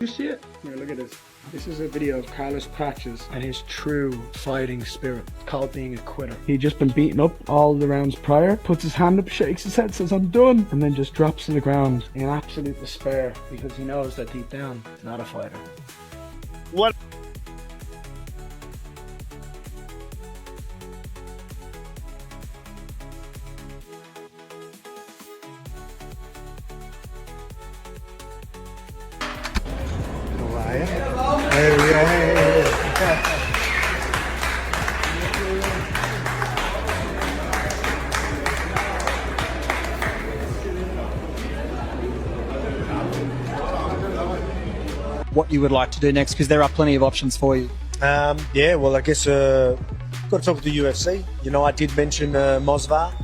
You see it? Here, look at this. This is a video of Carlos Patches and his true fighting spirit. It's called being a quitter. He'd just been beaten up all the rounds prior, puts his hand up, shakes his head, says, "I'm done," and then just drops to the ground in absolute despair because he knows that deep down, he's not a fighter. What? What you would like to do next, because there are plenty of options for you. Yeah, well, I guess got to talk to the UFC. You know, I did mention Mosvar.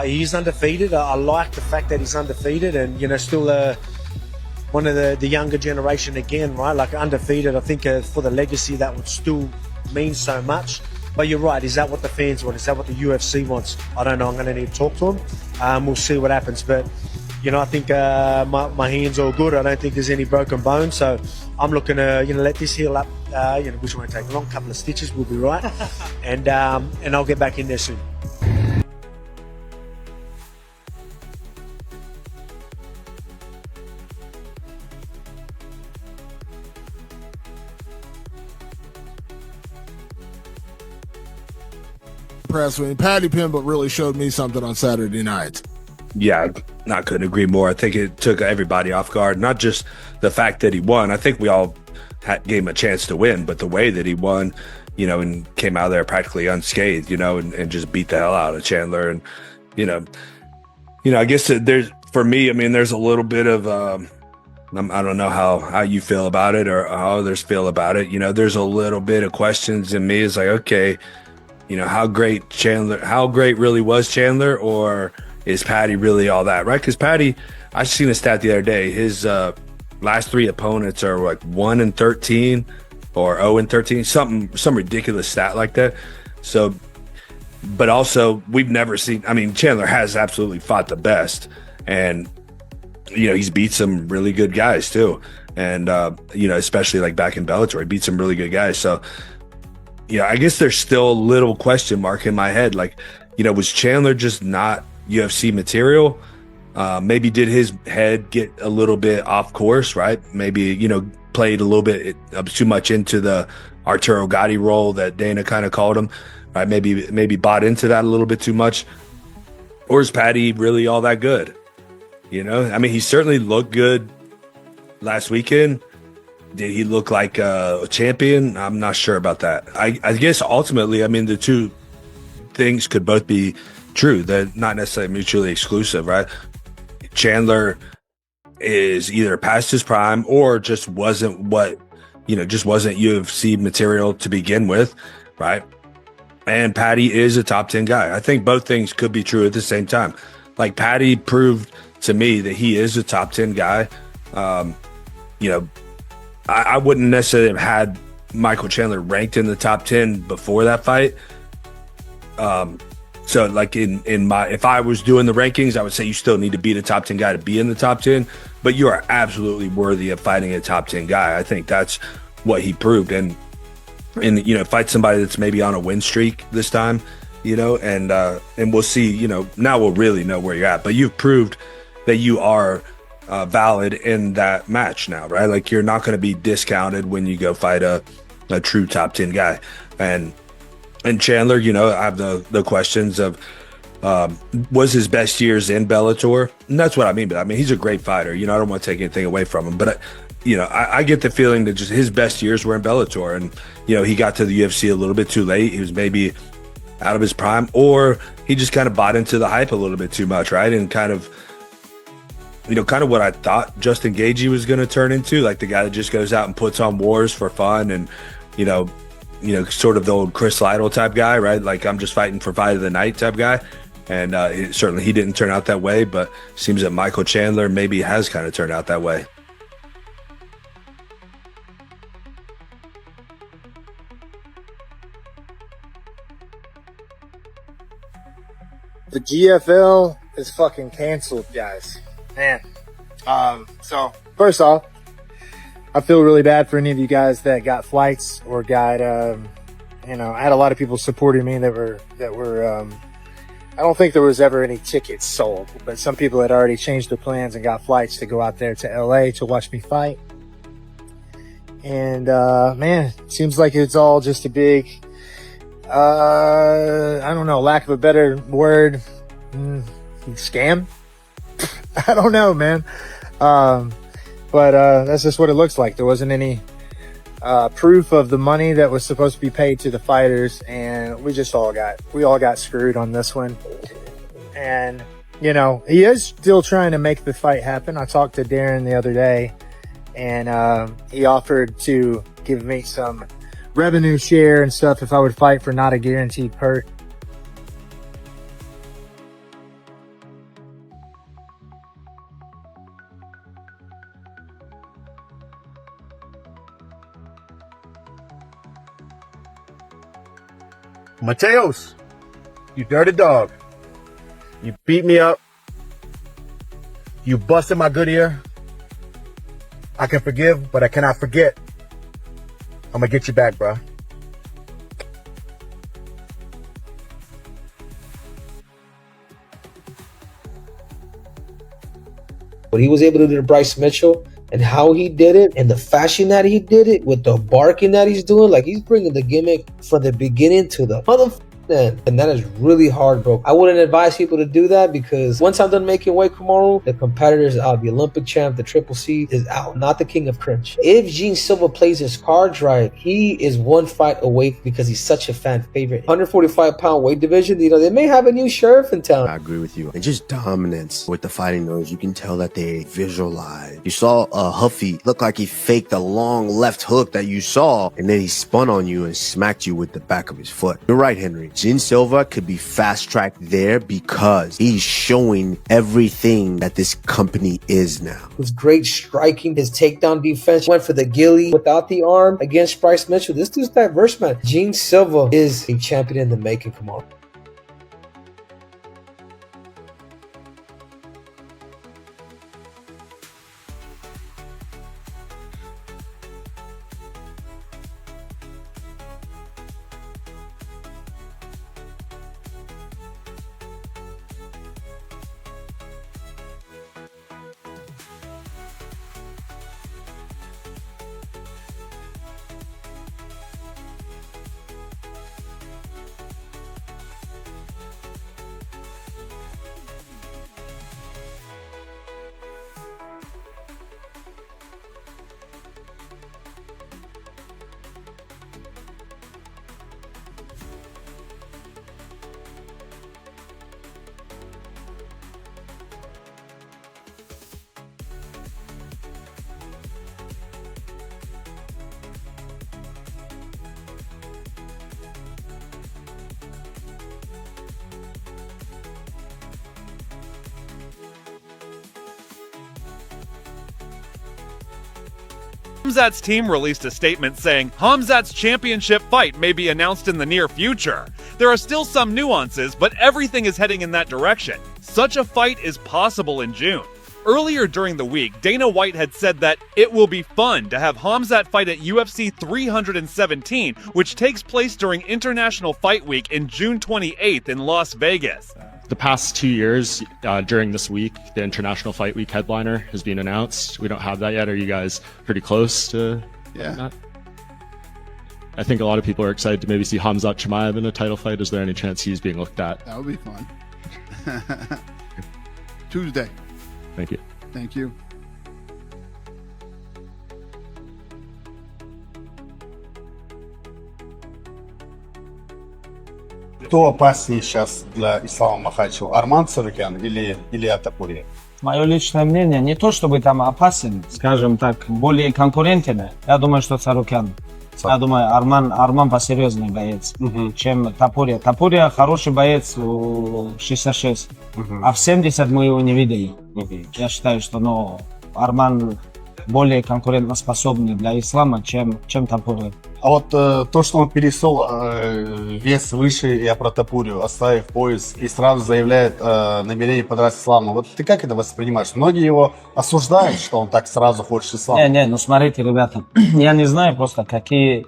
He's undefeated. I like the fact that he's undefeated, and you know, still one of the younger generation again, right? Like undefeated. I think for the legacy that would still mean so much. But you're right. Is that what the fans want? Is that what the UFC wants? I don't know. I'm going to need to talk to him. We'll see what happens, but. You know, I think my hand's all good. I don't think there's any broken bones. So I'm looking to, you know, let this heal up. You know, which won't take long. Couple of stitches, we'll be right. And I'll get back in there soon. Impressed with me. Paddy Pimble really showed me something on Saturday night. Yeah, I couldn't agree more. I think it took everybody off guard. Not just the fact that he won. I think we all gave him a chance to win, but the way that he won, you know, and came out of there practically unscathed, you know, and just beat the hell out of Chandler. And, you know, I guess there's, for me, I mean, there's a little bit of, I don't know how you feel about it or how others feel about it. You know, there's a little bit of questions in me. It's like, okay, you know, how great really was Chandler, or is Paddy really all that, right? Because Paddy, I seen a stat the other day. His last three opponents are like 1-13 or 0-13, some ridiculous stat like that. So, but also we've never seen. I mean, Chandler has absolutely fought the best, and you know he's beat some really good guys too, and you know especially like back in Bellator, he beat some really good guys. So, yeah, I guess there's still a little question mark in my head. Like, you know, was Chandler just not UFC material? Maybe did his head get a little bit off course, right? Maybe, you know, played a little bit too much into the Arturo Gatti role that Dana kind of called him, right? Maybe bought into that a little bit too much. Or is Paddy really all that good? You know, I mean, he certainly looked good last weekend. Did he look like a champion? I'm not sure about that. I guess ultimately, I mean, the two things could both be true. They're not necessarily mutually exclusive, right? Chandler is either past his prime or just wasn't UFC material to begin with, right? And Paddy is a top 10 guy. I think both things could be true at the same time. Like, Paddy proved to me that he is a top 10 guy. You know, I wouldn't necessarily have had Michael Chandler ranked in the top 10 before that fight. So like if I was doing the rankings, I would say you still need to be the top 10 guy to be in the top 10, but you are absolutely worthy of fighting a top 10 guy. I think that's what he proved. And you know, fight somebody that's maybe on a win streak this time, you know, and we'll see, you know, now we'll really know where you're at, but you've proved that you are valid in that match now, right? Like, you're not going to be discounted when you go fight a true top 10 guy. And Chandler, you know, I have the questions of, was his best years in Bellator? And that's what I mean. But I mean, he's a great fighter. You know, I don't want to take anything away from him. But, you know, I get the feeling that just his best years were in Bellator. And, you know, he got to the UFC a little bit too late. He was maybe out of his prime. Or he just kind of bought into the hype a little bit too much, right? And kind of, you know, kind of what I thought Justin Gaethje was going to turn into. Like, the guy that just goes out and puts on wars for fun and, you know, sort of the old Chris Lytle type guy, right? Like, I'm just fighting for fight of the night type guy. And certainly he didn't turn out that way, but seems that Michael Chandler maybe has kind of turned out that way. The GFL is fucking canceled, guys. Man. So, first off, I feel really bad for any of you guys that got flights or got, you know, I had a lot of people supporting me that were, I don't think there was ever any tickets sold, but some people had already changed their plans and got flights to go out there to LA to watch me fight. And, man, it seems like it's all just a big, I don't know, lack of a better word, scam. I don't know, man. But that's just what it looks like. There wasn't any proof of the money that was supposed to be paid to the fighters, and we all got screwed on this one. And you know, he is still trying to make the fight happen. I talked to Darren the other day, and he offered to give me some revenue share and stuff if I would fight for not a guaranteed purse. Mateos, you dirty dog. You beat me up. You busted my good ear. I can forgive, but I cannot forget. I'm gonna get you back, bro. What he was able to do to Bryce Mitchell and how he did it and the fashion that he did it with the barking that he's doing, like he's bringing the gimmick from the beginning to the motherfucking end. And that is really hard, bro. I wouldn't advise people to do that because once I'm done making weight tomorrow, the competitors out, the Olympic champ, the Triple C is out, not the king of cringe. If Gene Silva plays his cards right, he is one fight away because he's such a fan favorite. 145-pound weight division, you know, they may have a new sheriff in town. I agree with you. And just dominance with the fighting noise. You can tell that they visualize. You saw Huffy look like he faked a long left hook that you saw, and then he spun on you and smacked you with the back of his foot. You're right, Henry. Gene Silva could be fast-tracked there because he's showing everything that this company is now. It was great striking. His takedown defense went for the ghillie without the arm against Bryce Mitchell. This dude's diverse, man. Gene Silva is a champion in the making. Come on. Khamzat's team released a statement saying Khamzat's championship fight may be announced in the near future. There are still some nuances, but everything is heading in that direction. Such a fight is possible in June. Earlier during the week, Dana White had said that it will be fun to have Khamzat fight at UFC 317, which takes place during International Fight Week in June 28th in Las Vegas. The past 2 years, during this week, the International Fight Week headliner has been announced. We don't have that yet. Are you guys pretty close to that? I think a lot of people are excited to maybe see Khamzat Chimaev in a title fight. Is there any chance he's being looked at? That would be fun. Tuesday. Thank you. Thank you. Кто опаснее сейчас для Ислама Махачева? Арман Царукян или Илья Топурия? Мое личное мнение, не то чтобы там опасен, скажем так, более конкурентен. Я думаю, что Царукян. Я думаю, Арман посерьезнее боец, чем Топурия. Топурия хороший боец в 66, а в 70 мы его не видели. Я считаю, что Арман более конкурентоспособный для ислама, чем Топурия. А вот то, что он пересол вес выше и про Топурию, оставив пояс и сразу заявляет намерение подраться исламу. Вот ты как это воспринимаешь? Многие его осуждают, что он так сразу хочет ислам. Ну смотрите, ребята, я не знаю просто, какие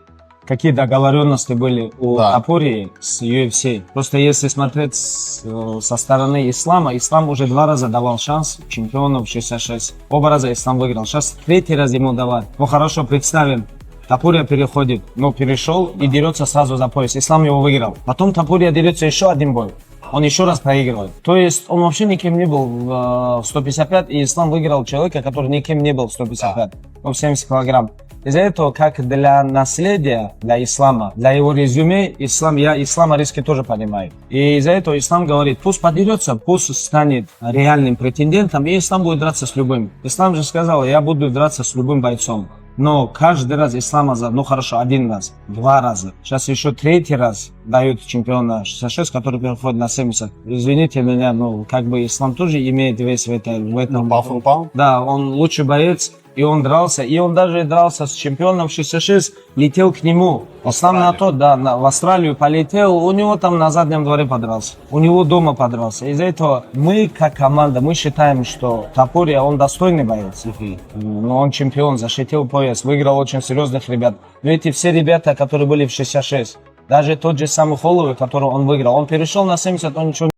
договоренности были у Топурии с UFC. Просто если смотреть со стороны ислама, ислам уже 2 раза давал шанс чемпиону в 66. Оба раза ислам выиграл. Сейчас 3-й раз ему давать. Ну хорошо, представим, Топурия переходит, перешел и дерется сразу за пояс. Ислам его выиграл. Потом Топурия дерется еще один бой. Он еще раз проигрывает. То есть он вообще никем не был в 155, и ислам выиграл человека, который никем не был в 155, в 70 килограмм. Из-за этого, как для наследия, для ислама, для его резюме, я ислама риски тоже понимаю. И из-за этого ислам говорит, пусть подерется, пусть станет реальным претендентом, и ислам будет драться с любым. Ислам же сказал, я буду драться с любым бойцом. Но каждый раз ислама, хорошо, 1 раз, 2 раза. Сейчас еще 3-й раз дают чемпиона 66, который переходит на 70. Извините меня, ислам тоже имеет вес в этом. Да, он лучший боец. И он дрался, даже дрался с чемпионом 66, летел к нему. Ислам в Австралию полетел, у него там на заднем дворе подрался, у него дома подрался. Из-за этого мы, как команда, мы считаем, что Топурия, он достойный боец. Но он чемпион, защитил пояс, выиграл очень серьезных ребят. Но эти все ребята, которые были в 66, даже тот же самый Холлоуэй, которого он выиграл, он перешел на 70, он ничего